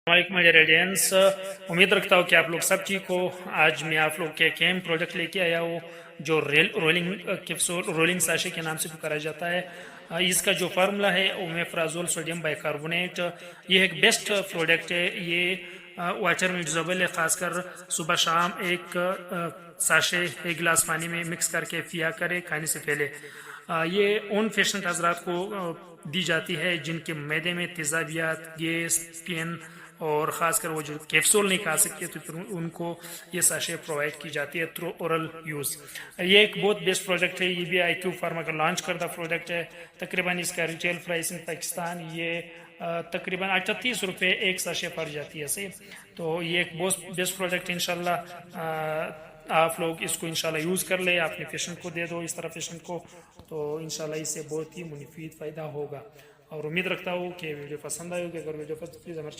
वालेकुम मेरे ऑडियंस, उम्मीद रखता हूँ कि आप लोग सब ठीक हो। आज मैं आप लोग के कैम प्रोडक्ट लेके आया हूँ जो रोलिंग कैप्सूल रोलिंग साशे के नाम से पुकारा जाता है। इसका जो फार्मूला है ओमेफ्राजोल सोडियम बाइकार्बोनेट, ये एक बेस्ट प्रोडक्ट है। ये वाटर में डिजोबल है, खासकर सुबह शाम एक साशे एक गिलास पानी में मिक्स करके पिया करें खाने से पहले। ये उन पेशेंट हजरात को दी जाती है जिनके मैदे में तेजाबियात, गैस, पेन और ख़ासकर वो जो कैप्सूल नहीं खा सकते तो फिर उनको ये साशे प्रोवाइड की जाती है थ्रू ओरल यूज़। ये एक बहुत बेस्ट प्रोडक्ट है। ये भी IQ फार्मा का लॉन्च करदा प्रोडक्ट है। तकरीबन इसका रिटेल प्राइस इन पाकिस्तान ये तकरीबन 38 रुपये एक साशे पड़ जाती है सही। तो ये एक बहुत बेस्ट प्रोडक्ट है। इंशाल्लाह आप लोग इसको इंशाल्लाह यूज़ कर ले, अपने पेशेंट को दे दो इस तरह पेशेंट को, तो इंशाल्लाह इससे बहुत ही मुफीद फ़ायदा होगा। और उम्मीद रखता हूँ कि वीडियो पसंद आई होगी। अगर वीडियो पसंद प्लीज़ हमारे